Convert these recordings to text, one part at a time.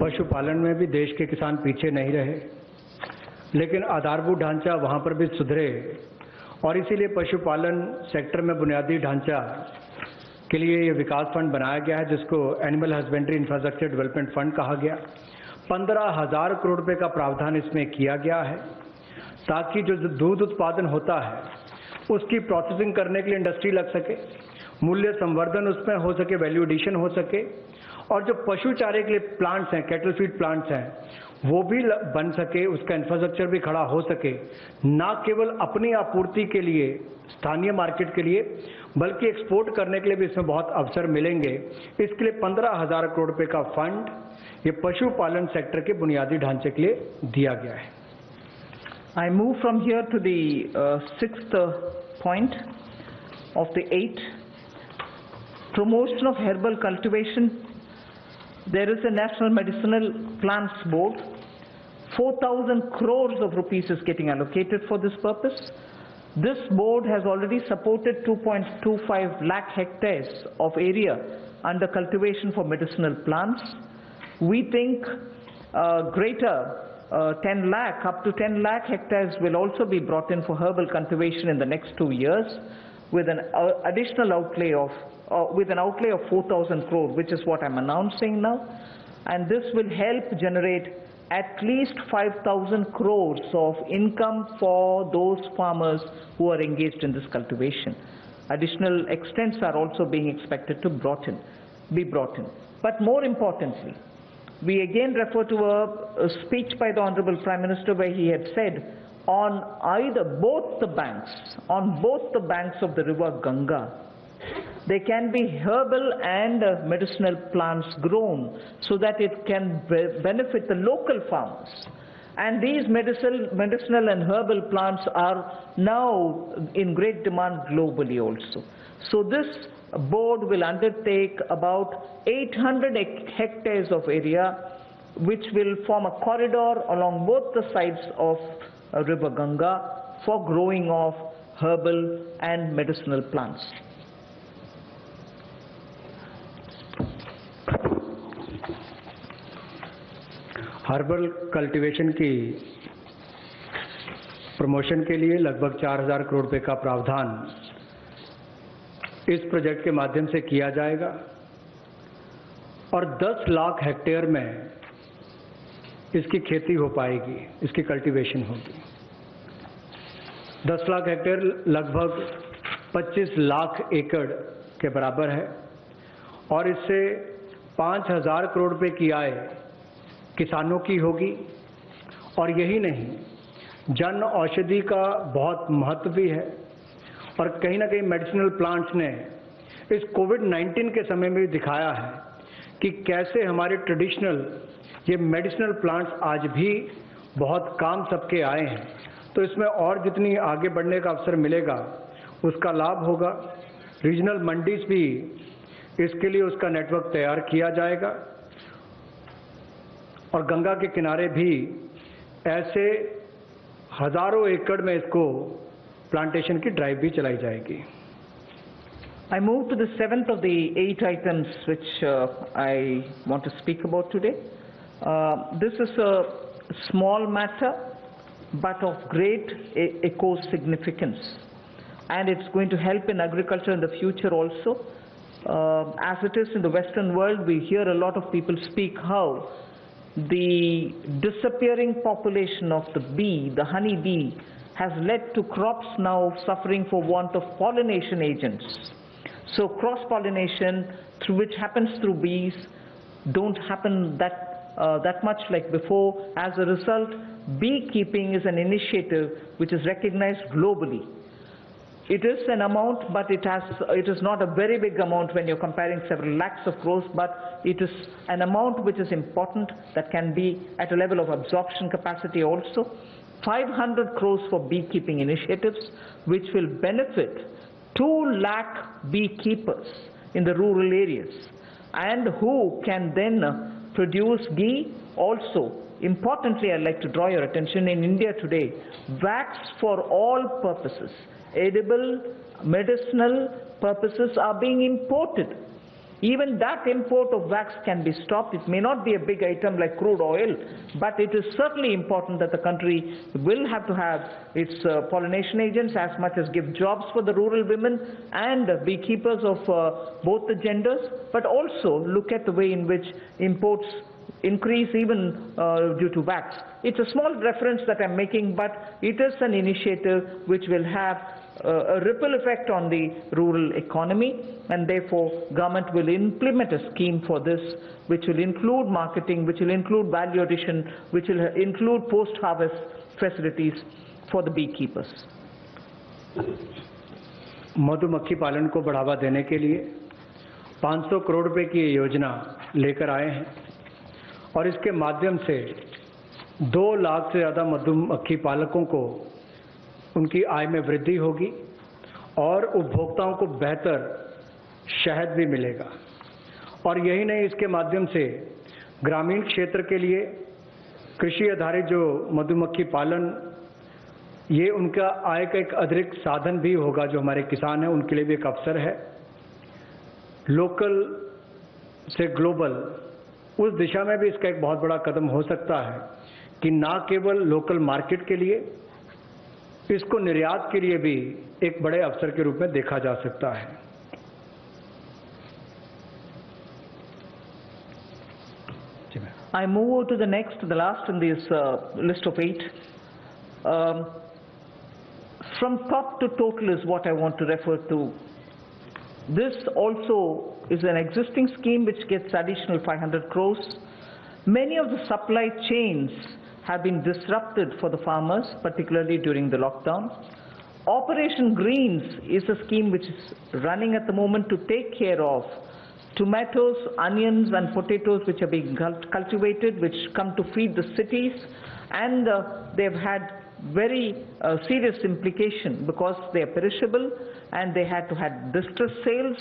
पशुपालन में भी देश के किसान पीछे नहीं रहे, लेकिन आधारभूत ढांचा वहां पर भी सुधरे और इसीलिए पशुपालन सेक्टर में बुनियादी ढांचा के लिए ये विकास फंड बनाया गया है, जिसको animal husbandry infrastructure development fund कहा गया। 15,000 करोड़ रुपए का प्रावधान इसमें किया गया है ताकि जो दूध उत्पादन होता है उसकी प्रोसेसिंग करने के लिए इंडस्ट्री लग सके, मूल्य संवर्धन उसमें हो सके, वैल्यू एडिशन हो सके, और जो पशु चारे के लिए प्लांट्स हैं, कैटल फीड प्लांट्स हैं, वो भी बन सके, उसका इंफ्रास्ट्रक्चर भी खड़ा हो सके, ना केवल अपनी आपूर्ति के लिए, स्थानीय मार्केट के लिए, बल्कि एक्सपोर्ट करने के लिए भी इसमें बहुत अवसर मिलेंगे। इसके लिए 15,000 करोड़ रुपए का फंड ये पशुपालन सेक्टर के बुनियादी ढांचे के लिए दिया गया है। I move from here to the sixth point of the 8. Promotion of herbal cultivation. There is a National Medicinal Plants Board. 4,000 crores of rupees is getting allocated for this purpose. This board has already supported 2.25 lakh hectares of area under cultivation for medicinal plants. We think greater 10 lakh, up to 10 lakh hectares will also be brought in for herbal cultivation in the next 2 years with an additional outlay of with an outlay of 4,000 crore, which is what I'm announcing now. And this will help generate at least 5,000 crores of income for those farmers who are engaged in this cultivation. Additional extents are also being expected to be brought in. But more importantly, we again refer to a speech by the Honorable Prime Minister where he had said on both the banks of the river Ganga, there can be herbal and medicinal plants grown so that it can benefit the local farmers. And these medicinal and herbal plants are now in great demand globally also. So this board will undertake about 800 hectares of area which will form a corridor along both the sides of river Ganga for growing of herbal and medicinal plants. Herbal cultivation की promotion के लिए लगभग 4,000 करोड़ रुपए का प्रावधान इस project के माध्यम से किया जाएगा और 10 लाख हेक्टेयर में इसकी खेती हो पाएगी, इसकी कल्टीवेशन होगी। 10 लाख हेक्टेयर लगभग 25 लाख एकड़ के बराबर है और इससे 5,000 करोड़ रुपए की आय किसानों की होगी। और यही नहीं, जन औषधि का बहुत महत्व भी है और कहीं ना कहीं मेडिसिनल प्लांट्स ने इस कोविड-19 के समय में भी दिखाया है कि कैसे हमारे ट्रेडिशनल ये मेडिसिनल प्लांट्स आज भी बहुत काम सबके आए हैं। तो इसमें और जितनी आगे बढ़ने का अवसर मिलेगा उसका लाभ होगा। रीजनल मंडीज भी इसके लिए उसका नेटवर्क तैयार किया जाएगा और गंगा के किनारे भी ऐसे हजारों एकड़ में इसको प्लांटेशन की ड्राइव भी चलाई जाएगी। I move to the 7th of the 8 items which I want to speak about today. This is a small matter but of great eco significance, and it's going to help in agriculture in the future also. As it is in the Western world, we hear a lot of people speak how the disappearing population of the bee, the honey bee, has led to crops now suffering for want of pollination agents. So cross-pollination, which happens through bees, don't happen that much like before. As a result, beekeeping is an initiative which is recognized globally. It is an amount, but it is not a very big amount when you're comparing several lakhs of crores, but it is an amount which is important that can be at a level of absorption capacity also. 500 crores for beekeeping initiatives, which will benefit 2 lakh beekeepers in the rural areas, and who can then produce ghee also. Importantly, I'd like to draw your attention, in India today, wax for all purposes, edible, medicinal purposes are being imported. even that import of wax can be stopped. It may not be a big item like crude oil, but it is certainly important that the country will have to have its pollination agents as much as give jobs for the rural women and beekeepers of both the genders, but also look at the way in which imports increase even due to wax. It's a small reference that I'm making, but it is an initiative which will have a ripple effect on the rural economy, and therefore government will implement a scheme for this which will include marketing, which will include value addition, which will include post-harvest facilities for the beekeepers. मधुमक्खी पालन को बढ़ावा देने के लिए 500 करोड़ रुपए की योजना लेकर आए हैं और इसके माध्यम से 2 लाख से ज़्यादा मधुमक्खी पालकों को उनकी आय में वृद्धि होगी और उपभोक्ताओं को बेहतर शहद भी मिलेगा। और यही नहीं, इसके माध्यम से ग्रामीण क्षेत्र के लिए कृषि आधारित जो मधुमक्खी पालन, ये उनका आय का एक अतिरिक्त साधन भी होगा। जो हमारे किसान हैं उनके लिए भी एक अवसर है। लोकल से ग्लोबल, उस दिशा में भी इसका एक बहुत बड़ा कदम हो सकता है कि ना केवल लोकल मार्केट के लिए, इसको निर्यात के लिए भी एक बड़े अवसर के रूप में देखा जा सकता है। I move over to the next, the last in this list of 8. From top to total is what I want to refer to. This also is an existing scheme which gets additional 500 crores. Many of the supply chains have been disrupted for the farmers, particularly during the lockdown. Operation Greens is a scheme which is running at the moment to take care of tomatoes, onions and potatoes which are being cultivated, which come to feed the cities, and they've had very serious implication because they are perishable and they had to have distress sales.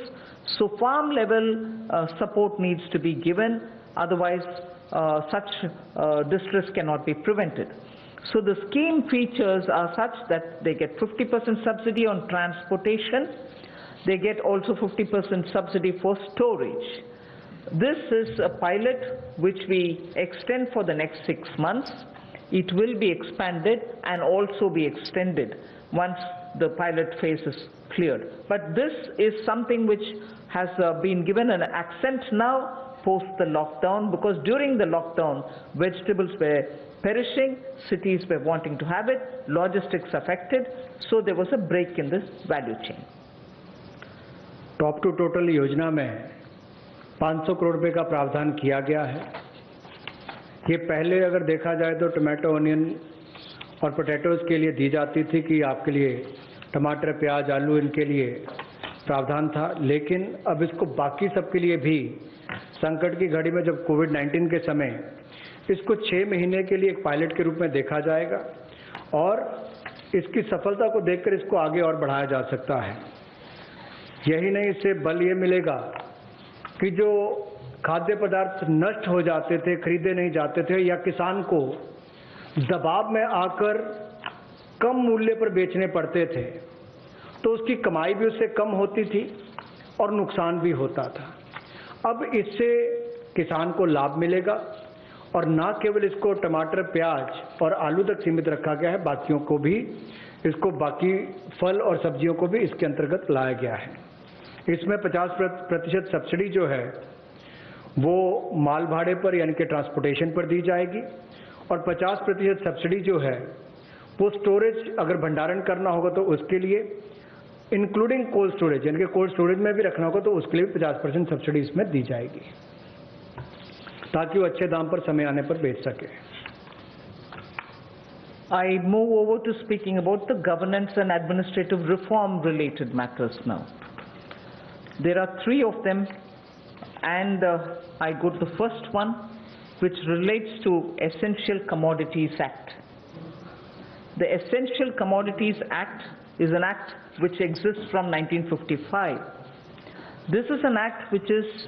So farm level support needs to be given, otherwise such distress cannot be prevented. So the scheme features are such that they get 50% subsidy on transportation. They get also 50% subsidy for storage. This is a pilot which we extend for the next 6 months. It will be expanded and also be extended once the pilot phase is cleared. But this is something which has been given an accent now post the lockdown, because during the lockdown vegetables were perishing, cities were wanting to have it, logistics affected, so there was a break in this value chain. Top to total योजना में 500 करोड़ रुपए का प्रावधान किया गया है। ये पहले अगर देखा जाए तो टमाटो, ऑनियन और पोटैटोज के लिए दी जाती थी कि आपके लिए टमाटर, प्याज, आलू इनके लिए प्रावधान था, लेकिन अब इसको बाकी सबके लिए भी संकट की घड़ी में, जब कोविड-19 के समय, इसको 6 महीने के लिए एक पायलट के रूप में देखा जाएगा और इसकी सफलता को देखकर इसको आगे और बढ़ाया जा सकता है। यही नहीं, इससे बल ये मिलेगा कि जो खाद्य पदार्थ नष्ट हो जाते थे, खरीदे नहीं जाते थे, या किसान को दबाव में आकर कम मूल्य पर बेचने पड़ते थे, तो उसकी कमाई भी उससे कम होती थी और नुकसान भी होता था। अब इससे किसान को लाभ मिलेगा और न केवल इसको टमाटर, प्याज और आलू तक सीमित रखा गया है, बाकियों को भी, इसको बाकी फल और सब्जियों को भी इसके अंतर्गत लाया गया है। इसमें 50% सब्सिडी जो है वो माल भाड़े पर यानी कि ट्रांसपोर्टेशन पर दी जाएगी और 50% सब्सिडी जो है वो स्टोरेज, अगर भंडारण करना होगा तो उसके लिए, इंक्लूडिंग कोल्ड स्टोरेज, यानी कि कोल्ड स्टोरेज में भी रखना होगा तो उसके लिए 50% सब्सिडी इसमें दी जाएगी ताकि वो अच्छे दाम पर समय आने पर बेच सके। I move over to speaking about the governance and administrative reform related matters now. There are 3 of them, and I go to the first one, which relates to Essential Commodities Act. The Essential Commodities Act is an act which exists from 1955. This is an act which is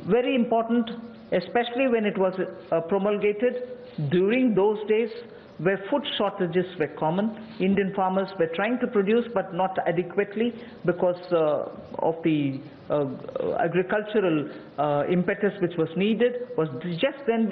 very important especially when it was promulgated during those days where food shortages were common. Indian farmers were trying to produce but not adequately because of the agricultural impetus which was needed was just then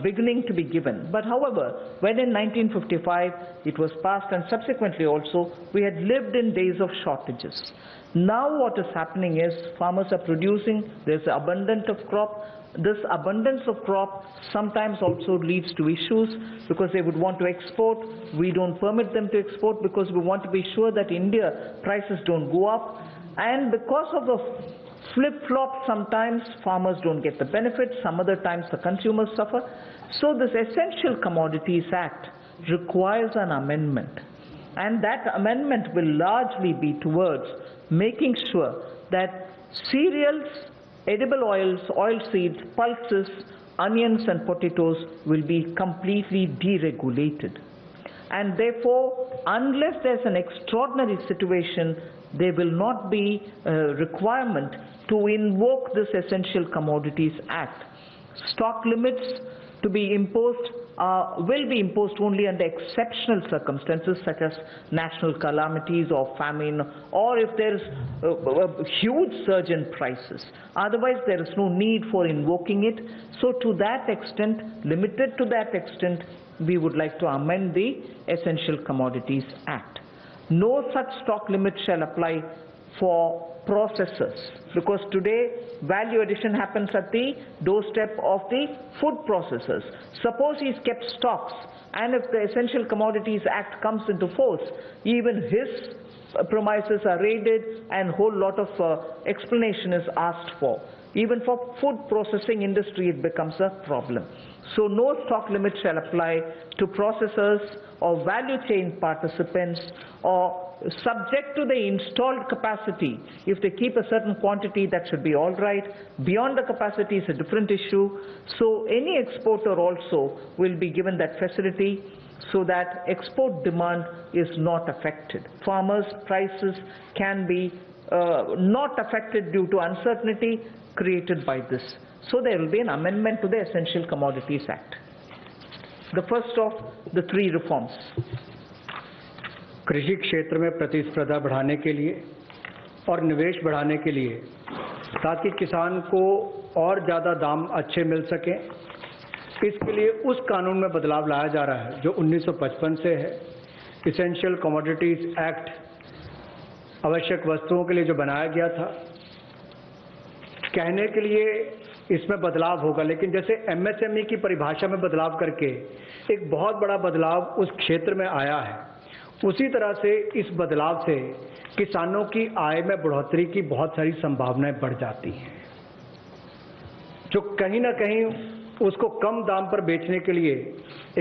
beginning to be given. But however, when in 1955 it was passed, and subsequently also we had lived in days of shortages. Now what is happening is farmers are producing, there's abundance of crop. This abundance of crop sometimes also leads to issues because they would want to export. We don't permit them to export because we want to be sure that India prices don't go up. And because of the flip-flop, sometimes farmers don't get the benefit, some other times the consumers suffer. So this Essential Commodities Act requires an amendment. And that amendment will largely be towards making sure that cereals, edible oils, oilseeds, pulses, onions and potatoes will be completely deregulated. And therefore, unless there's an extraordinary situation, there will not be a requirement to invoke this Essential Commodities Act. Stock limits to be imposed will be imposed only under exceptional circumstances such as national calamities or famine, or if there is a huge surge in prices. Otherwise, there is no need for invoking it. So to that extent, limited to that extent, we would like to amend the Essential Commodities Act. No such stock limit shall apply for processors, because today value addition happens at the doorstep of the food processors. Suppose he's kept stocks, and if the Essential Commodities Act comes into force, even his premises are raided and a whole lot of explanation is asked for. Even for food processing industry it becomes a problem. So no stock limit shall apply to processors or value chain participants, or subject to the installed capacity. If they keep a certain quantity, that should be all right. Beyond the capacity is a different issue. So any exporter also will be given that facility so that export demand is not affected. Farmers' prices can be not affected due to uncertainty created by this. So there will be an amendment to the Essential Commodities Act. The first of the three reforms. कृषि क्षेत्र में प्रतिस्पर्धा बढ़ाने के लिए और निवेश बढ़ाने के लिए, ताकि किसान को और ज़्यादा दाम अच्छे मिल सकें, इसके लिए उस कानून में बदलाव लाया जा रहा है जो 1955 से है। इसेंशियल कमोडिटीज एक्ट आवश्यक वस्तुओं के लिए जो बनाया गया था, कहने के लिए इसमें बदलाव होगा, लेकिन जैसे एमएसएमई की परिभाषा में बदलाव करके एक बहुत बड़ा बदलाव उस क्षेत्र में आया है, उसी तरह से इस बदलाव से किसानों की आय में बढ़ोतरी की बहुत सारी संभावनाएं बढ़ जाती हैं, जो कहीं ना कहीं उसको कम दाम पर बेचने के लिए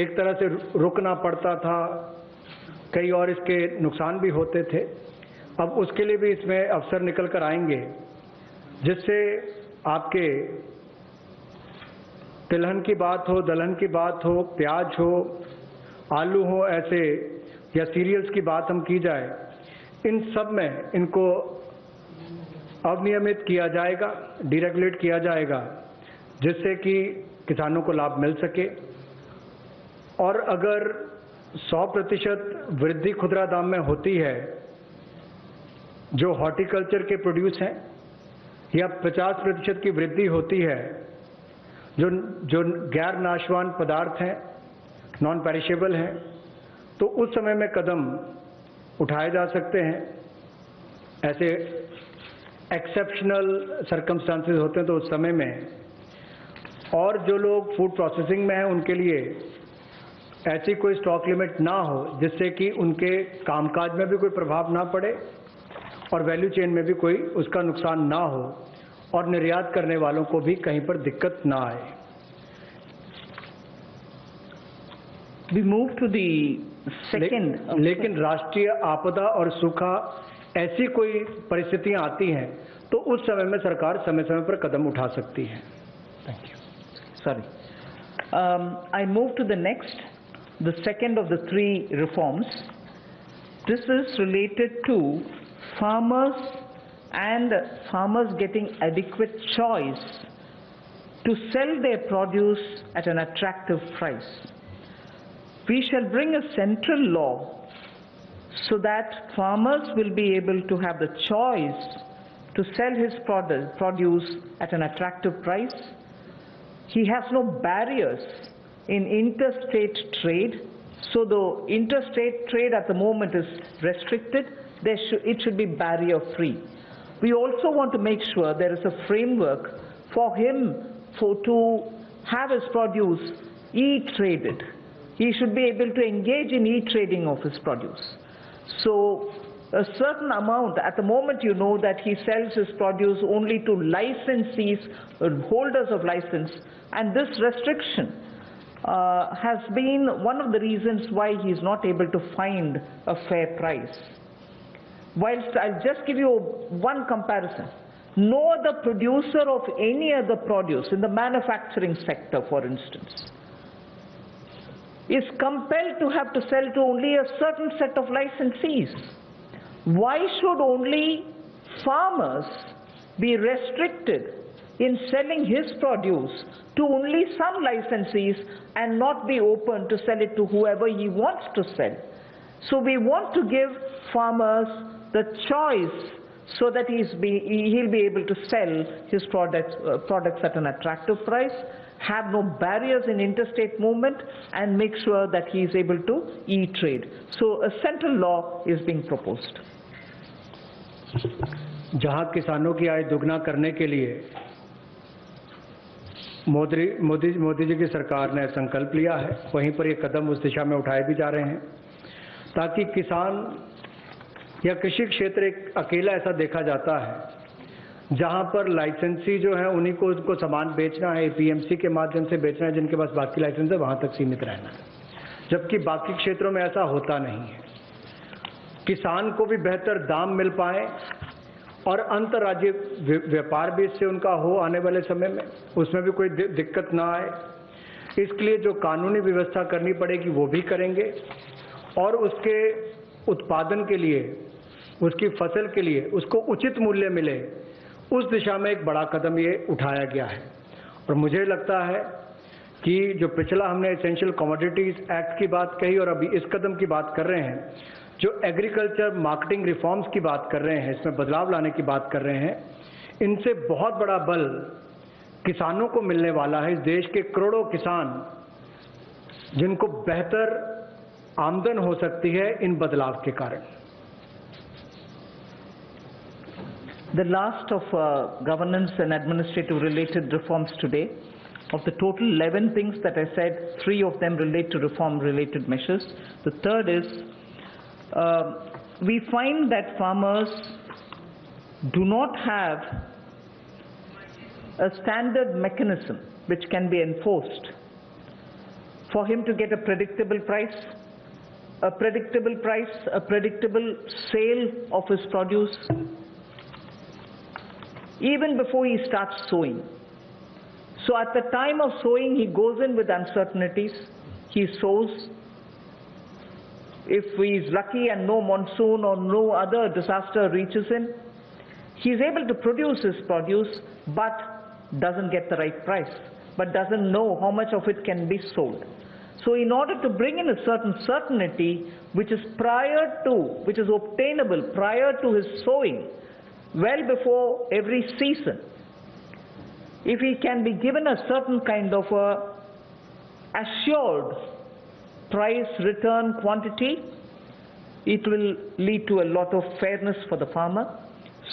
एक तरह से रुकना पड़ता था, कई और इसके नुकसान भी होते थे। अब उसके लिए भी इसमें अवसर निकल कर आएंगे, जिससे आपके तिलहन की बात हो, दलहन की बात हो, प्याज हो, आलू हो, ऐसे या सीरियल्स की बात हम की जाए, इन सब में इनको अनियमित किया जाएगा, डीरेगुलेट किया जाएगा, जिससे कि किसानों को लाभ मिल सके। और अगर 100% वृद्धि खुदरा दाम में होती है जो हॉर्टिकल्चर के प्रोड्यूस हैं, या 50% की वृद्धि होती है जो गैर नाशवान पदार्थ हैं, नॉन पेरिशेबल हैं, तो उस समय में कदम उठाए जा सकते हैं। ऐसे एक्सेप्शनल सर्कमस्टांसेस होते हैं तो उस समय में, और जो लोग फूड प्रोसेसिंग में हैं उनके लिए ऐसी कोई स्टॉक लिमिट ना हो जिससे कि उनके कामकाज में भी कोई प्रभाव ना पड़े और वैल्यू चेन में भी कोई उसका नुकसान ना हो, और निर्यात करने वालों को भी कहीं पर दिक्कत ना आए। We move to the second. लेकिन राष्ट्रीय आपदा और सूखा ऐसी कोई परिस्थितियां आती हैं तो उस समय में सरकार समय समय पर कदम उठा सकती है। Thank you. Sorry. I move to the next, the second of the three reforms. This is related to farmers and farmers getting adequate choice to sell their produce at an attractive price. We shall bring a central law so that farmers will be able to have the choice to sell his produce at an attractive price. He has no barriers in interstate trade. So the interstate trade at the moment is restricted. It should be barrier-free. We also want to make sure there is a framework for him to have his produce e-traded. He should be able to engage in e-trading of his produce. So a certain amount, at the moment you know that he sells his produce only to licensees, holders of license, and this restriction has been one of the reasons why he is not able to find a fair price. Whilst I'll just give you one comparison. No other producer of any other produce in the manufacturing sector, for instance, is compelled to have to sell to only a certain set of licensees. Why should only farmers be restricted in selling his produce to only some licensees and not be open to sell it to whoever he wants to sell? So we want to give farmers the choice so that he'll be able to sell his products at an attractive price, have no barriers in interstate movement, and make sure that he is able to e-trade. So a central law is being proposed. जहां किसानों की आय दुगना करने के लिए मोदी जी की सरकार ने संकल्प लिया है, वहीं पर ये कदम उस दिशा में उठाए भी जा रहे हैं ताकि किसान या कृषि क्षेत्र एक अकेला ऐसा देखा जाता है जहां पर लाइसेंसी जो है उन्हीं को उनको सामान बेचना है, एपीएमसी के माध्यम से बेचना है, जिनके पास बाकी लाइसेंस है वहां तक सीमित रहना है, जबकि बाकी क्षेत्रों में ऐसा होता नहीं है। किसान को भी बेहतर दाम मिल पाए और अंतर्राज्यीय व्यापार भी इससे उनका हो आने वाले समय में, उसमें भी कोई दिक्कत ना आए, इसके लिए जो कानूनी व्यवस्था करनी पड़ेगी वो भी करेंगे और उसके उत्पादन के लिए, उसकी फसल के लिए उसको उचित मूल्य मिले, उस दिशा में एक बड़ा कदम ये उठाया गया है। और मुझे लगता है कि जो पिछला हमने एसेंशियल कमोडिटीज एक्ट की बात कही और अभी इस कदम की बात कर रहे हैं, जो एग्रीकल्चर मार्केटिंग रिफॉर्म्स की बात कर रहे हैं, इसमें बदलाव लाने की बात कर रहे हैं, इनसे बहुत बड़ा बल किसानों को मिलने वाला है। इस देश के करोड़ों किसान जिनको बेहतर आमदन हो सकती है इन बदलाव के कारण। The last of governance and administrative related reforms today. Of the total 11 things that I said, 3 of them relate to reform related measures. The third is we find that farmers do not have a standard mechanism which can be enforced for him to get a predictable price, a predictable sale of his produce, even before he starts sowing. So at the time of sowing, he goes in with uncertainties. He sows. If he is lucky and no monsoon or no other disaster reaches him, he is able to produce his produce but doesn't get the right price, but doesn't know how much of it can be sold. So in order to bring in a certain certainty which is obtainable prior to his sowing, well before every season, if he can be given a certain kind of a assured price return quantity, it will lead to a lot of fairness for the farmer.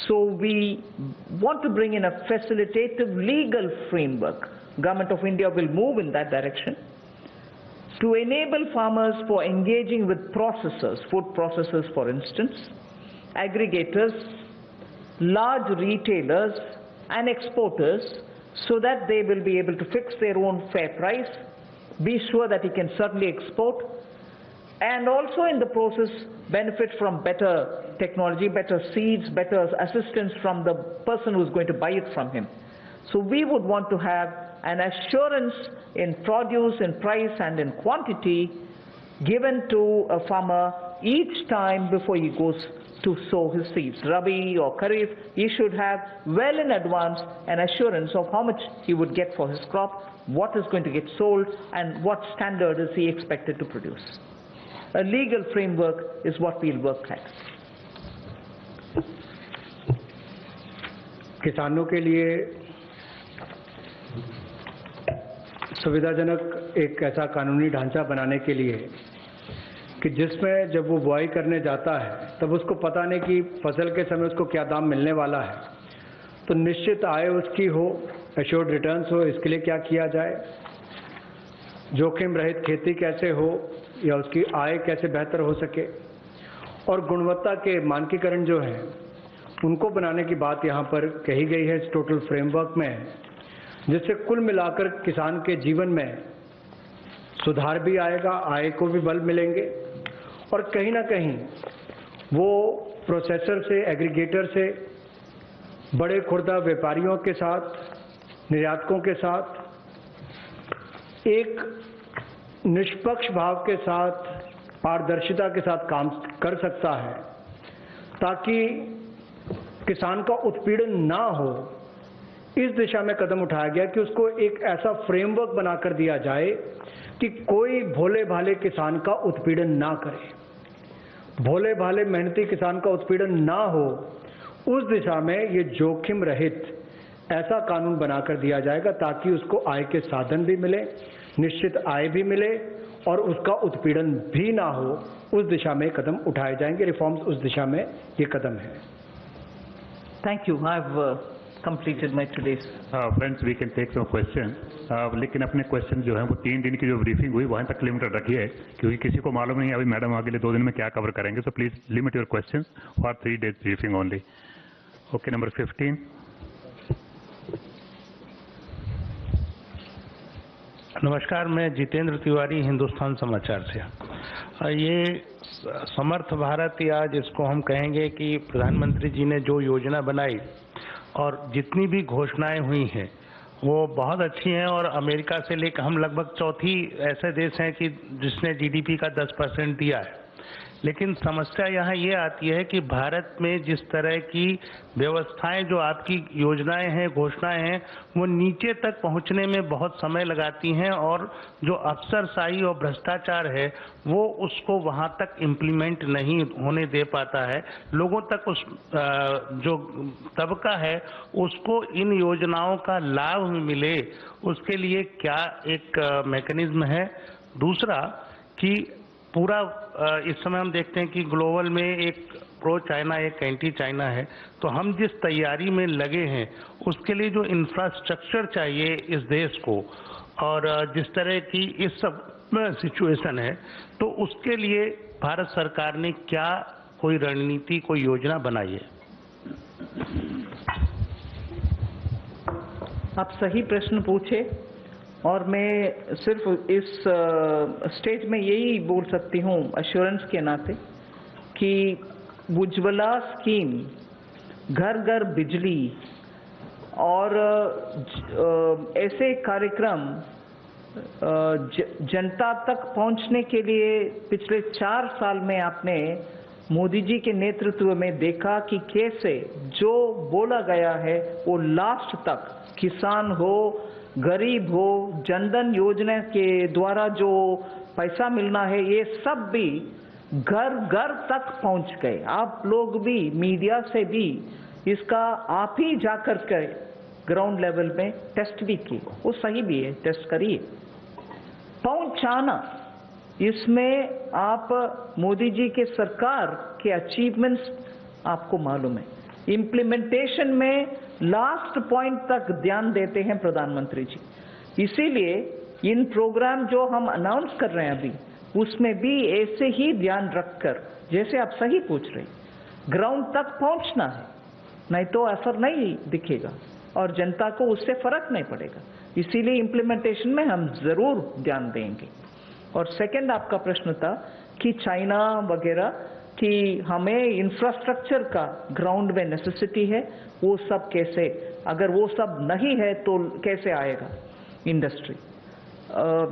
So we want to bring in a facilitative legal framework. Government of India will move in that direction to enable farmers for engaging with processors, food processors for instance, aggregators, large retailers and exporters, so that they will be able to fix their own fair price, be sure that he can certainly export, and also in the process benefit from better technology, better seeds, better assistance from the person who's going to buy it from him. So we would want to have an assurance in produce, in price and in quantity given to a farmer each time before he goes to sow his seeds, Rabi or Kharif, he should have well in advance an assurance of how much he would get for his crop, what is going to get sold, and what standard is he expected to produce. A legal framework is what we'll work at. किसानों के लिए सुविधाजनक एक ऐसा कानूनी ढांचा बनाने के लिए कि जिसमें जब वो बुआई करने जाता है तब उसको पता नहीं कि फसल के समय उसको क्या दाम मिलने वाला है, तो निश्चित आय उसकी हो, एश्योर्ड रिटर्न्स हो, इसके लिए क्या किया जाए, जोखिम रहित खेती कैसे हो या उसकी आय कैसे बेहतर हो सके, और गुणवत्ता के मानकीकरण जो हैं उनको बनाने की बात यहाँ पर कही गई है इस टोटल फ्रेमवर्क में, जिससे कुल मिलाकर किसान के जीवन में सुधार भी आएगा, आय को भी बल मिलेंगे और कहीं ना कहीं वो प्रोसेसर से, एग्रीगेटर से, बड़े खुर्दा व्यापारियों के साथ, निर्यातकों के साथ एक निष्पक्ष भाव के साथ, पारदर्शिता के साथ काम कर सकता है, ताकि किसान का उत्पीड़न ना हो। इस दिशा में कदम उठाया गया कि उसको एक ऐसा फ्रेमवर्क बनाकर दिया जाए कि कोई भोले भाले किसान का उत्पीड़न ना करे, भोले भाले मेहनती किसान का उत्पीड़न ना हो। उस दिशा में ये जोखिम रहित ऐसा कानून बनाकर दिया जाएगा ताकि उसको आय के साधन भी मिले, निश्चित आय भी मिले और उसका उत्पीड़न भी ना हो। उस दिशा में कदम उठाए जाएंगे, रिफॉर्म्स उस दिशा में ये कदम है। Thank you. I've completed my today's. Friends, we can take some questions. लेकिन अपने क्वेश्चन जो है वो 3 दिन की जो ब्रीफिंग हुई वहाँ तक लिमिटेड रखिए, क्योंकि किसी को मालूम नहीं अभी मैडम अगले 2 दिन में क्या कवर करेंगे। So please limit your questions for 3 days briefing only. Okay, number 15। नमस्कार, मैं जितेंद्र तिवारी, हिंदुस्तान समाचार से। ये समर्थ भारत, या जिसको हम कहेंगे कि प्रधानमंत्री जी ने जो योजना बनाई और जितनी भी घोषणाएं हुई हैं वो बहुत अच्छी हैं, और अमेरिका से लेकर हम लगभग चौथी ऐसे देश हैं कि जिसने जीडीपी का 10% दिया है। लेकिन समस्या यहाँ ये आती है कि भारत में जिस तरह की व्यवस्थाएं, जो आपकी योजनाएं हैं, घोषणाएं हैं, वो नीचे तक पहुंचने में बहुत समय लगाती हैं, और जो अफसरशाही और भ्रष्टाचार है वो उसको वहां तक इम्प्लीमेंट नहीं होने दे पाता है। लोगों तक उस जो तबका है उसको इन योजनाओं का लाभ मिले, उसके लिए क्या एक मैकेनिज्म है। दूसरा कि पूरा इस समय हम देखते हैं कि ग्लोबल में एक प्रो चाइना, एक एंटी चाइना है, तो हम जिस तैयारी में लगे हैं उसके लिए जो इंफ्रास्ट्रक्चर चाहिए इस देश को, और जिस तरह की इस सब सिचुएशन है, तो उसके लिए भारत सरकार ने क्या कोई रणनीति, कोई योजना बनाई है? आप सही प्रश्न पूछे, और मैं सिर्फ इस स्टेज में यही बोल सकती हूँ अश्योरेंस के नाते कि उज्ज्वला स्कीम, घर घर बिजली और ऐसे कार्यक्रम जनता तक पहुँचने के लिए पिछले 4 साल में आपने मोदी जी के नेतृत्व में देखा कि कैसे जो बोला गया है वो लास्ट तक, किसान हो, गरीब हो, जनधन योजना के द्वारा जो पैसा मिलना है, ये सब भी घर घर तक पहुंच गए। आप लोग भी, मीडिया से भी इसका आप ही जाकर के ग्राउंड लेवल में टेस्ट भी किए, वो सही भी है, टेस्ट करिए। पहुंचाना, इसमें आप मोदी जी के सरकार के अचीवमेंट्स आपको मालूम है। इम्प्लीमेंटेशन में लास्ट पॉइंट तक ध्यान देते हैं प्रधानमंत्री जी। इसीलिए इन प्रोग्राम जो हम अनाउंस कर रहे हैं अभी, उसमें भी ऐसे ही ध्यान रखकर, जैसे आप सही पूछ रहे, ग्राउंड तक पहुंचना है, नहीं तो असर नहीं दिखेगा और जनता को उससे फर्क नहीं पड़ेगा। इसीलिए इम्प्लीमेंटेशन में हम जरूर ध्यान देंगे। और सेकंड आपका प्रश्न था कि चाइना वगैरह कि हमें इंफ्रास्ट्रक्चर का ग्राउंड में नेसेसिटी है, वो सब कैसे, अगर वो सब नहीं है तो कैसे आएगा इंडस्ट्री।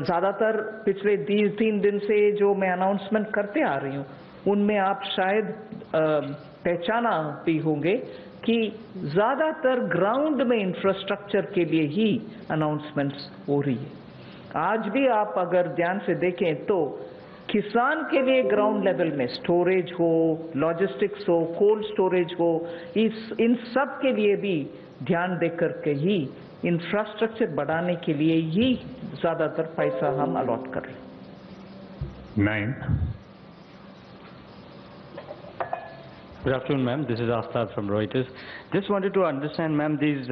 ज़्यादातर पिछले 3 दिन से जो मैं अनाउंसमेंट करते आ रही हूँ उनमें आप शायद पहचाना भी होंगे कि ज़्यादातर ग्राउंड में इंफ्रास्ट्रक्चर के लिए ही अनाउंसमेंट्स हो रही है। आज भी आप अगर ध्यान से देखें तो किसान के लिए ग्राउंड लेवल में स्टोरेज हो, लॉजिस्टिक्स हो, कोल्ड स्टोरेज हो, इन सब के लिए भी ध्यान देकर के ही इंफ्रास्ट्रक्चर बढ़ाने के लिए ही ज़्यादातर पैसा हम अलॉट कर रहे हैं। 9. Good afternoon, ma'am. This is Aftab from Reuters. Just wanted to understand, ma'am, these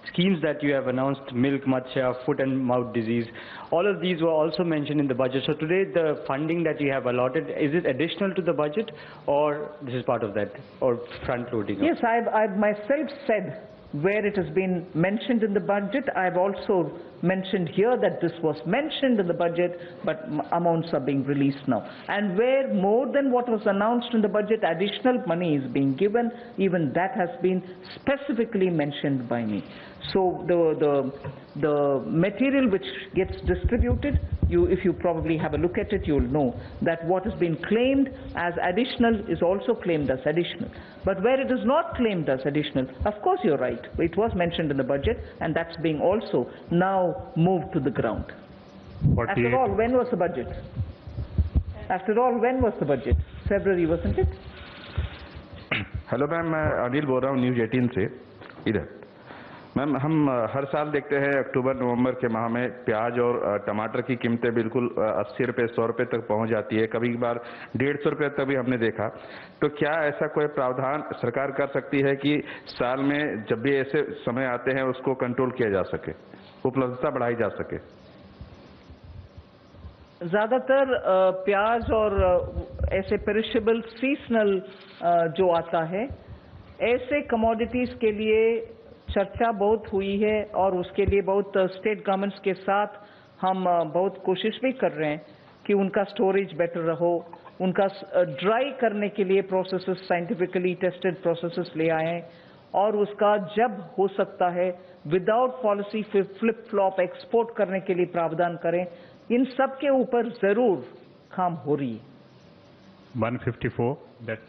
schemes that you have announced, milk, matsya, foot and mouth disease, all of these were also mentioned in the budget. So today, the funding that you have allotted, is it additional to the budget, or this is part of that, or front loading? Yes, I've myself said where it has been mentioned in the budget. I've also mentioned here that this was mentioned in the budget, but amounts are being released now. And where more than what was announced in the budget, additional money is being given, even that has been specifically mentioned by me. So the material which gets distributed, if you probably have a look at it, you'll know that what has been claimed as additional is also claimed as additional. But where it is not claimed as additional, of course you're right, it was mentioned in the budget, and that's being also now moved to the ground. After all, when was the budget? After all, when was the budget? February, wasn't it? Hello ma'am, मैं अनिल बोल रहा हूँ news 18 से इधर। Ma'am, हम हर साल देखते हैं अक्टूबर नवंबर के माह में प्याज और टमाटर की कीमतें बिल्कुल 80 रुपये 100 रुपये तक पहुंच जाती है, कभी बार 150 रुपये तक भी हमने देखा। तो क्या ऐसा कोई प्रावधान सरकार कर सकती है कि साल में जब भी ऐसे समय आते हैं उसको कंट्रोल किया जा सके, उपलब्धता बढ़ाई जा सके? ज़्यादातर प्याज और ऐसे पेरिशेबल सीजनल जो आता है, ऐसे कमोडिटीज़ के लिए चर्चा बहुत हुई है और उसके लिए बहुत स्टेट गवर्नमेंट्स के साथ हम बहुत कोशिश भी कर रहे हैं कि उनका स्टोरेज बेटर रहो, उनका ड्राई करने के लिए प्रोसेसेस, साइंटिफिकली टेस्टेड प्रोसेसेस ले आए और उसका जब हो सकता है without policy flip flop export करने के लिए प्रावधान करें। इन सब के ऊपर जरूर काम हो रही है। 154, that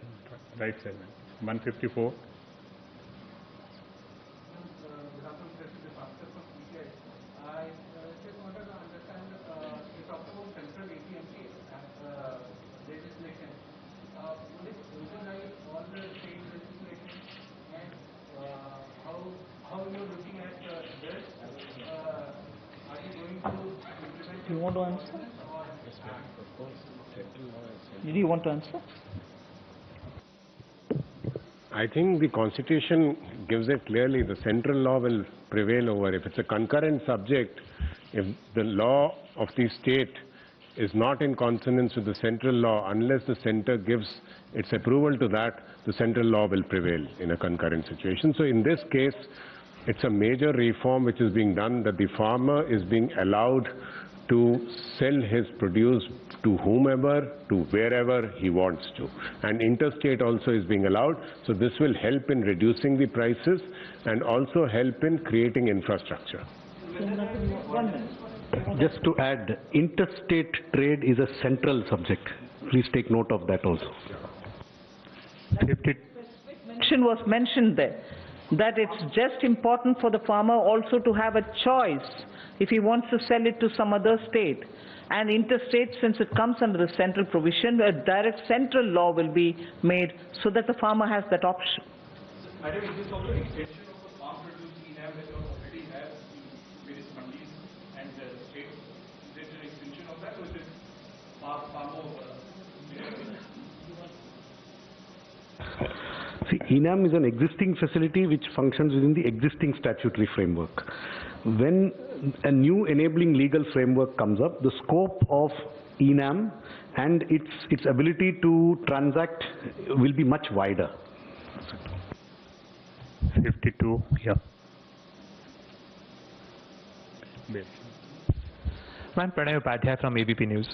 right side, 154. Do you want to answer? Did you want to answer? I think the Constitution gives it clearly. The central law will prevail over. If it's a concurrent subject, if the law of the state is not in consonance with the central law, unless the center gives its approval to that, the central law will prevail in a concurrent situation. So in this case, it's a major reform which is being done, that the farmer is being allowed to sell his produce to whomever, to wherever he wants to. And interstate also is being allowed. So this will help in reducing the prices and also help in creating infrastructure. Just to add, interstate trade is a central subject. Please take note of that also. 50. Mention was mentioned there, that it's just important for the farmer also to have a choice if he wants to sell it to some other state. And interstate, since it comes under the central provision, a direct central law will be made so that the farmer has that option. Madam, is this also an extension of the farm produce ENAM that you already have in various mandis and states? Is it an extension of that, or is it far more? See, ENAM is an existing facility which functions within the existing statutory framework. When a new enabling legal framework comes up, the scope of ENAM and its ability to transact will be much wider. 52, yeah. Ma'am Pranay Upadhyay from ABP News.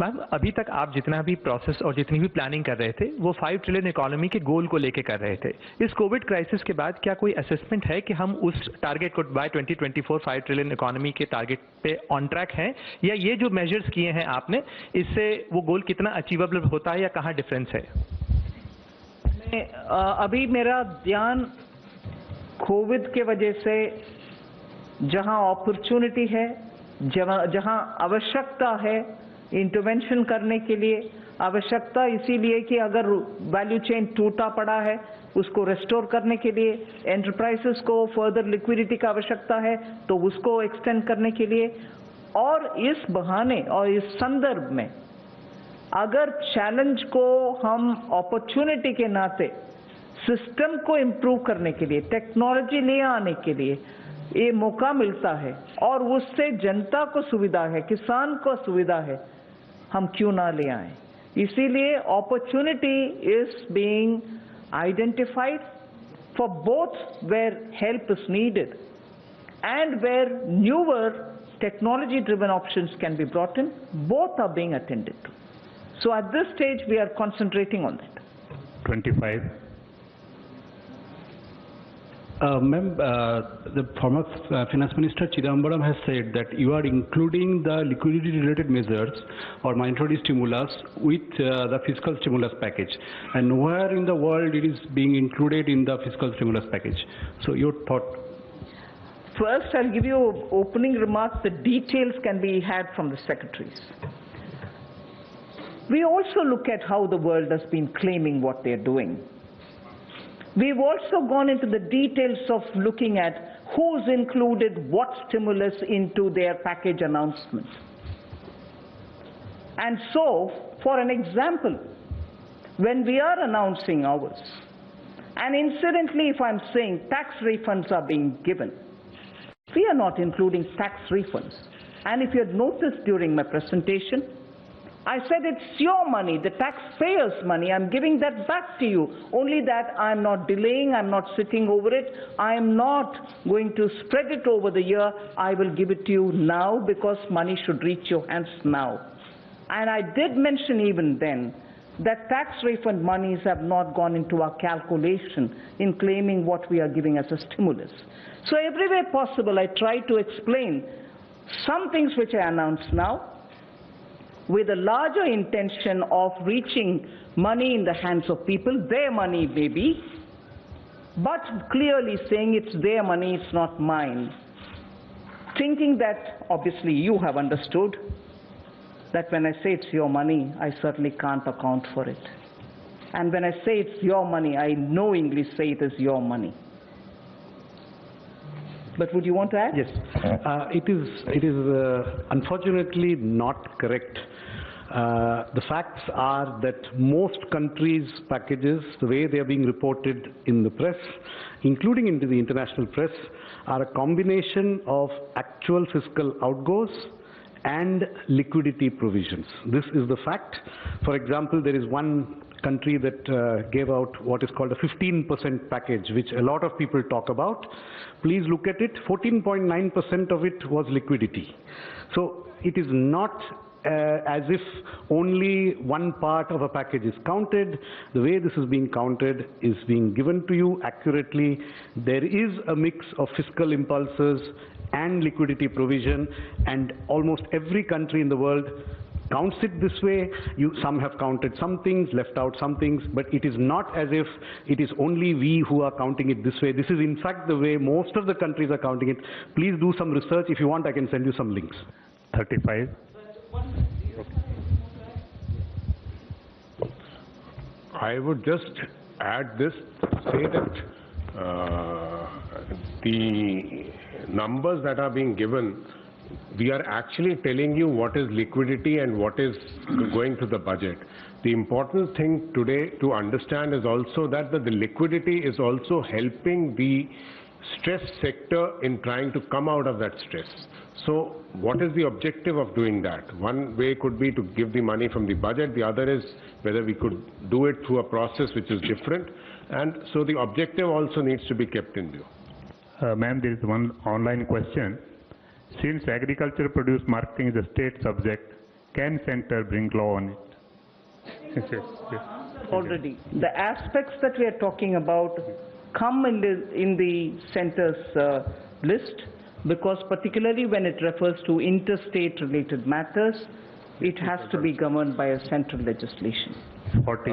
Ma'am अभी तक आप जितना भी process और जितनी भी planning कर रहे थे वो 5 ट्रिलियन इकोनॉमी के गोल को लेके कर रहे थे। इस कोविड क्राइसिस के बाद क्या कोई असेसमेंट है कि हम उस टारगेट को बाय 2024 5 ट्रिलियन इकोनॉमी के टारगेट पे ऑन ट्रैक हैं, या ये जो मेजर्स किए हैं आपने इससे वो गोल कितना अचीवेबल होता है या कहाँ डिफरेंस है? अभी मेरा ध्यान कोविड के वजह से जहां अपॉर्चुनिटी है, जहां आवश्यकता है इंटरवेंशन करने के लिए, आवश्यकता इसीलिए कि अगर वैल्यू चेन टूटा पड़ा है उसको रेस्टोर करने के लिए, एंटरप्राइजेस को फर्दर लिक्विडिटी का आवश्यकता है तो उसको एक्सटेंड करने के लिए, और इस बहाने और इस संदर्भ में अगर चैलेंज को हम अपॉर्चुनिटी के नाते सिस्टम को इम्प्रूव करने के लिए, टेक्नोलॉजी ले आने के लिए ये मौका मिलता है और उससे जनता को सुविधा है, किसान को सुविधा है, हम क्यों ना ले आए। इसीलिए opportunity is being identified for both where help is needed and where newer technology driven options can be brought in. Both are being attended to. So at this stage we are concentrating on that. 25. Ma'am, the former Finance Minister Chidambaram has said that you are including the liquidity-related measures or monetary stimulus with the fiscal stimulus package, and nowhere in the world it is being included in the fiscal stimulus package. So your thought? First, I'll give you opening remarks. The details can be had from the secretaries. We also look at how the world has been claiming what they're doing. We've also gone into the details of looking at who's included what stimulus into their package announcement. And so, for an example, when we are announcing ours, and incidentally if I'm saying tax refunds are being given, we are not including tax refunds. And if you had noticed during my presentation, I said it's your money, the taxpayers' money, I'm giving that back to you. Only that I'm not delaying, I'm not sitting over it, I'm not going to spread it over the year, I will give it to you now because money should reach your hands now. And I did mention even then that tax refund monies have not gone into our calculation in claiming what we are giving as a stimulus. So every way possible I try to explain some things which I announce now with a larger intention of reaching money in the hands of people, their money maybe, but clearly saying it's their money, it's not mine. Thinking that obviously you have understood that when I say it's your money, I certainly can't account for it. And when I say it's your money, I knowingly say it is your money. But would you want to add? Yes. It is unfortunately not correct. The facts are that most countries' packages, the way they are being reported in the press, including into the international press, are a combination of actual fiscal outgoes and liquidity provisions. This is the fact. For example, there is one country that gave out what is called a 15% package, which a lot of people talk about. Please look at it. 14.9% of it was liquidity. So it is not as if only one part of a package is counted. The way this is being counted is being given to you accurately. There is a mix of fiscal impulses and liquidity provision, and almost every country in the world counts it this way. Some have counted some things, left out some things, but it is not as if it is only we who are counting it this way. This is in fact the way most of the countries are counting it. Please do some research. If you want, I can send you some links. 35. I would just add this, say that the numbers that are being given, we are actually telling you what is liquidity and what is going to the budget. The important thing today to understand is also that the liquidity is also helping the stressed sector in trying to come out of that stress. So what is the objective of doing that? One way could be to give the money from the budget. The other is whether we could do it through a process which is different. And so the objective also needs to be kept in view. Ma'am, there is one online question. Since agriculture produce marketing is a state subject, can center bring law on it? Already, the aspects that we are talking about come in the center's list, because particularly when it refers to interstate related matters, it has to be governed by a central legislation. 40.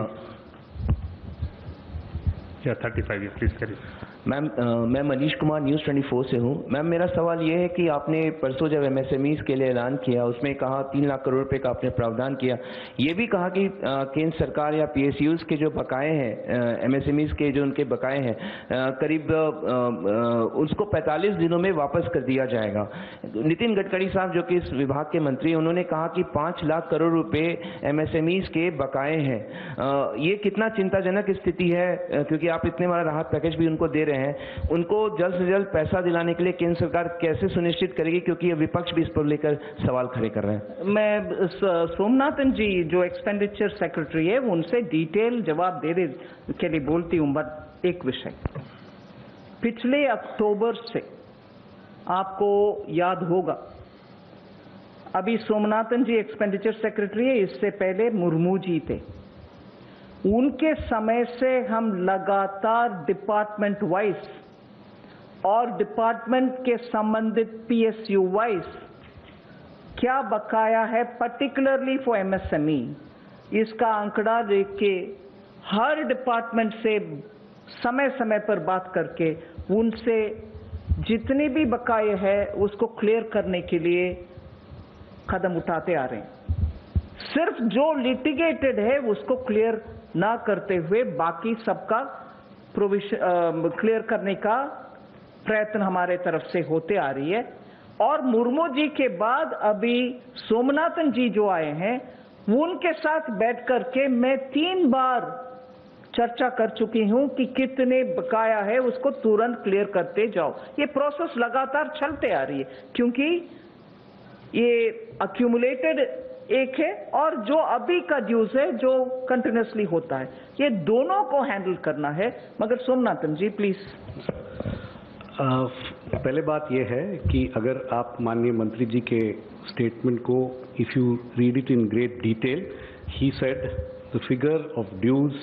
Yeah, 35, please carry. Ma'am मैं Manish Kumar news 24 से हूँ। Ma'am मेरा सवाल ये है कि आपने परसों जब एमएसएमईज के लिए ऐलान किया, उसमें कहा 3 लाख करोड़ रुपए का आपने प्रावधान किया, ये भी कहा कि केंद्र सरकार या पीएसयूज के जो बकाए हैं, एमएसएमईज के जो उनके बकाए हैं, करीब उसको 45 दिनों में वापस कर दिया जाएगा। नितिन गडकरी साहब जो कि इस विभाग के मंत्री, उन्होंने कहा कि 5 लाख करोड़ रुपए एमएसएमईज के बकाए हैं। ये कितना चिंताजनक स्थिति है, क्योंकि आप इतने बड़ा राहत पैकेज भी उनको दे रहे हैं, उनको जल्द से जल्द पैसा दिलाने के लिए केंद्र सरकार कैसे सुनिश्चित करेगी, क्योंकि ये विपक्ष भी इस पर लेकर सवाल खड़े कर रहे हैं। मैं सोमनाथन जी जो एक्सपेंडिचर सेक्रेटरी है, उनसे डिटेल जवाब देने के लिए बोलती हूं। बट एक विषय, पिछले अक्टूबर से आपको याद होगा, अभी सोमनाथन जी एक्सपेंडिचर सेक्रेटरी है, इससे पहले मुर्मू जी थे। उनके समय से हम लगातार डिपार्टमेंट वाइज और डिपार्टमेंट के संबंधित पीएसयू वाइज क्या बकाया है, पर्टिकुलरली फॉर एमएसएमई, इसका आंकड़ा लेके हर डिपार्टमेंट से समय समय पर बात करके उनसे जितने भी बकाये है उसको क्लियर करने के लिए कदम उठाते आ रहे हैं। सिर्फ जो लिटिगेटेड है उसको क्लियर ना करते हुए बाकी सबका क्लियर करने का प्रयत्न हमारे तरफ से होते आ रही है। और मुर्मू जी के बाद अभी सोमनाथन जी जो आए हैं, उनके साथ बैठ करके मैं 3 बार चर्चा कर चुकी हूं कि कितने बकाया है उसको तुरंत क्लियर करते जाओ। ये प्रोसेस लगातार चलते आ रही है, क्योंकि ये अक्यूमुलेटेड एक है और जो अभी का ड्यूज है जो कंटिन्यूसली होता है, ये दोनों को हैंडल करना है। मगर सोमनाथन जी प्लीज। पहले बात यह है कि अगर आप माननीय मंत्री जी के स्टेटमेंट को if you read it in great detail, he said the figure of dues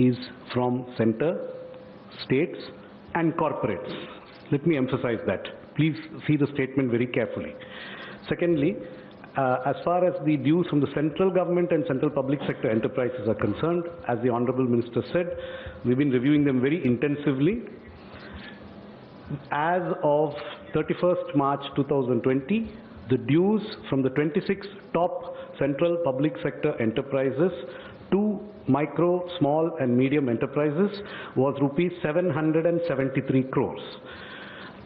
is from center, states and corporates. Let me emphasize that. Please see the statement very carefully. Secondly, as far as the dues from the central government and central public sector enterprises are concerned, as the Honorable Minister said, we've been reviewing them very intensively. As of 31st March 2020, the dues from the 26 top central public sector enterprises to micro, small and medium enterprises was rupees 773 crores.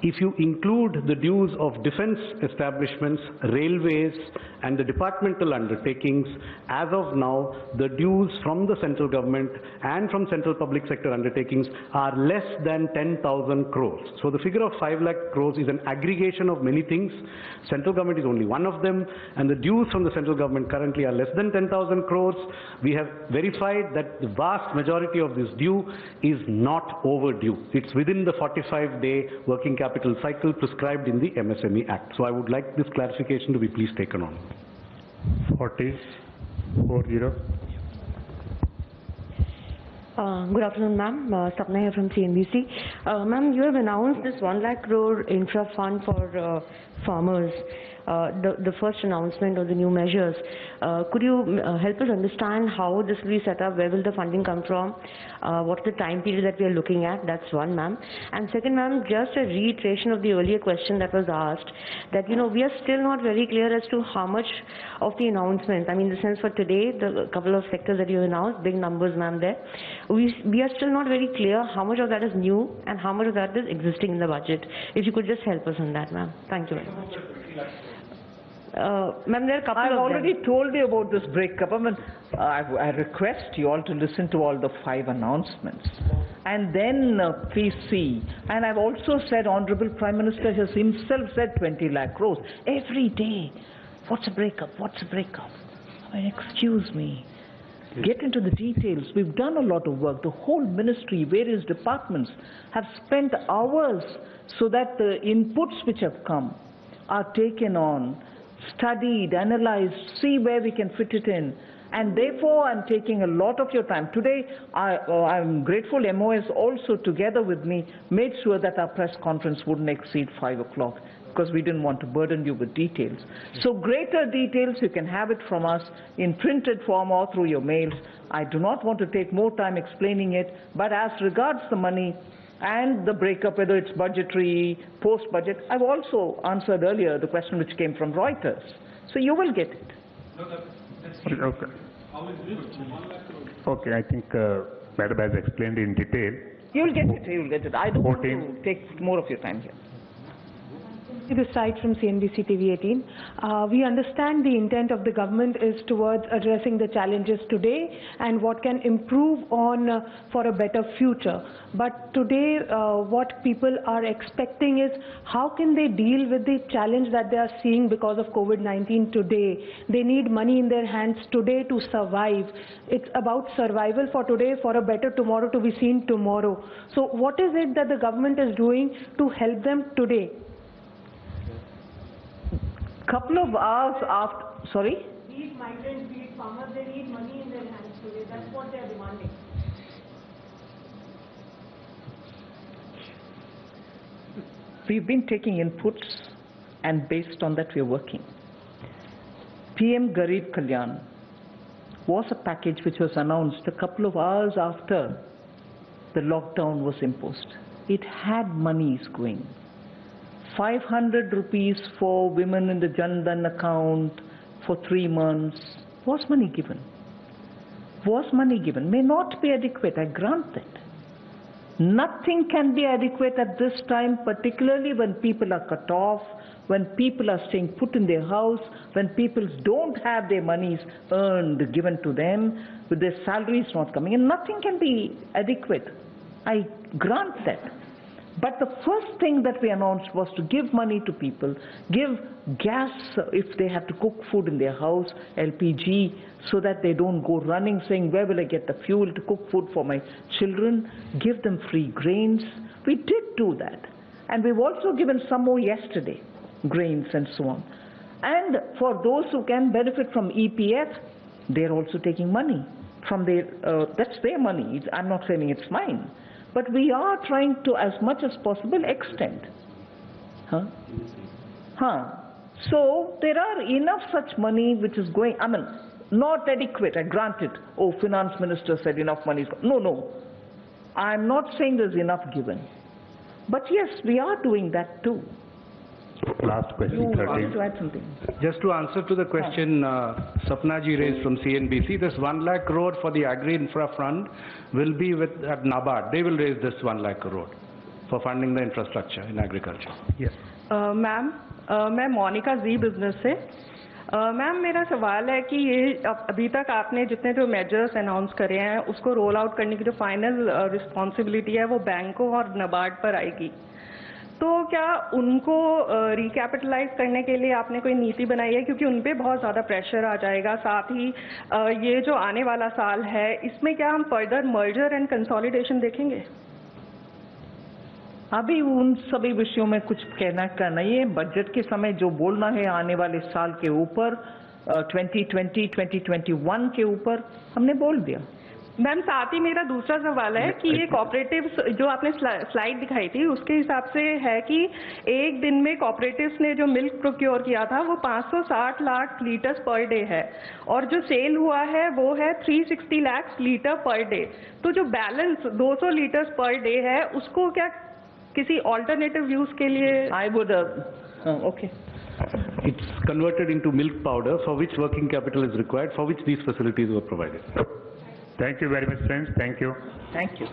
If you include the dues of defense establishments, railways and the departmental undertakings, as of now the dues from the central government and from central public sector undertakings are less than 10,000 crores. So the figure of 5 lakh crores is an aggregation of many things. Central government is only one of them, and the dues from the central government currently are less than 10,000 crores. We have verified that the vast majority of this due is not overdue. It's within the 45-day working capital cycle prescribed in the MSME Act. So I would like this clarification to be please taken on. 40. Good afternoon, ma'am. Sapna here from CNBC. Ma'am, you have announced this 1 lakh crore infra fund for farmers. The first announcement of the new measures. Could you help us understand how this will be set up? Where will the funding come from? What's the time period that we are looking at? That's one, ma'am. And second, ma'am, just a reiteration of the earlier question that was asked, that, you know, we are still not very clear as to how much of the announcement, I mean, in the sense for today, the couple of sectors that you announced, big numbers, ma'am, there. We are still not very clear how much of that is new and how much of that is existing in the budget. If you could just help us on that, ma'am. Thank you very much. Ma'am, there are a couple I've of already them. told you about this breakup. I mean, I request you all to listen to all the 5 announcements and then please see. And I've also said, Honorable Prime Minister has himself said 20 lakh crores every day. What's a breakup? What's a breakup? I mean, excuse me. Get into the details. We've done a lot of work. The whole ministry, various departments have spent hours so that the inputs which have come are taken on, studied, analyzed, see where we can fit it in. And therefore, I'm taking a lot of your time. Today, I'm grateful MOS also together with me made sure that our press conference wouldn't exceed 5 o'clock because we didn't want to burden you with details. So greater details, you can have it from us in printed form or through your mails. I do not want to take more time explaining it, but as regards the money and the breakup, whether it's budgetary, post-budget, I've also answered earlier the question which came from Reuters. So you will get it. Okay. Okay, I think Madam has explained in detail. You'll get it, you'll get it. I don't want to take more of your time here. This side from CNBC TV 18. We understand the intent of the government is towards addressing the challenges today and what can improve on for a better future. But today what people are expecting is how can they deal with the challenge that they are seeing because of COVID-19 today. They need money in their hands today to survive. It's about survival for today, for a better tomorrow to be seen tomorrow. So what is it that the government is doing to help them today? Couple of hours after, sorry? Be it migrants, be it farmers, they need money in their hands today. That's what they are demanding. We've been taking inputs and based on that we're working. PM Garib Kalyan was a package which was announced a couple of hours after the lockdown was imposed. It had monies going. 500 rupees for women in the Jan Dhan account for 3 months. Was money given? Was money given? May not be adequate, I grant that. Nothing can be adequate at this time, particularly when people are cut off, when people are staying put in their house, when people don't have their monies earned, given to them, with their salaries not coming in. Nothing can be adequate. I grant that. But the first thing that we announced was to give money to people, give gas if they have to cook food in their house, LPG, so that they don't go running saying, where will I get the fuel to cook food for my children? Give them free grains. We did do that. And we've also given some more yesterday, grains and so on. And for those who can benefit from EPF, they're also taking money from their, that's their money. I'm not saying it's mine. But we are trying to, as much as possible, extend. So there are enough such money which is going, I mean, not adequate, I grant it. Oh, finance minister said enough money is going. No. I'm not saying there's enough given. But yes, we are doing that too. Last question, you want to add something? Just to answer to the question Sapna ji raised from CNBC, this 1 lakh crore for the Agri Infra Fund will be at NABARD. They will raise this 1 lakh crore for funding the infrastructure in agriculture. Yes. Ma'am, मैं मोनिका जी business से ma'am मेरा सवाल है कि ये अभी तक आपने जितने जो मेजर्स अनाउंस करे हैं उसको रोल आउट करने की जो फाइनल रिस्पॉन्सिबिलिटी है वो बैंकों और नाबार्ड पर आएगी. तो क्या उनको रिकैपिटलाइज करने के लिए आपने कोई नीति बनाई है, क्योंकि उन पे बहुत ज़्यादा प्रेशर आ जाएगा. साथ ही ये जो आने वाला साल है इसमें क्या हम फर्दर मर्जर एंड कंसोलिडेशन देखेंगे? अभी उन सभी विषयों में कुछ कहना का नहीं है. बजट के समय जो बोलना है आने वाले साल के ऊपर 2020-2021 के ऊपर हमने बोल दिया. मैम साथ ही मेरा दूसरा सवाल है कि ये कॉपरेटिव्स जो आपने स्लाइड दिखाई थी उसके हिसाब से है कि एक दिन में कॉपरेटिव्स ने जो मिल्क प्रोक्योर किया था वो 560 लाख लीटर्स पर डे है और जो सेल हुआ है वो है 360 लाख लीटर पर डे. तो जो बैलेंस 200 लीटर्स पर डे है उसको क्या किसी ऑल्टरनेटिव यूज के लिए? I would okay. It's converted into milk powder for which working capital is required, for which these facilities were provided. Thank you very much, friends. Thank you. Thank you.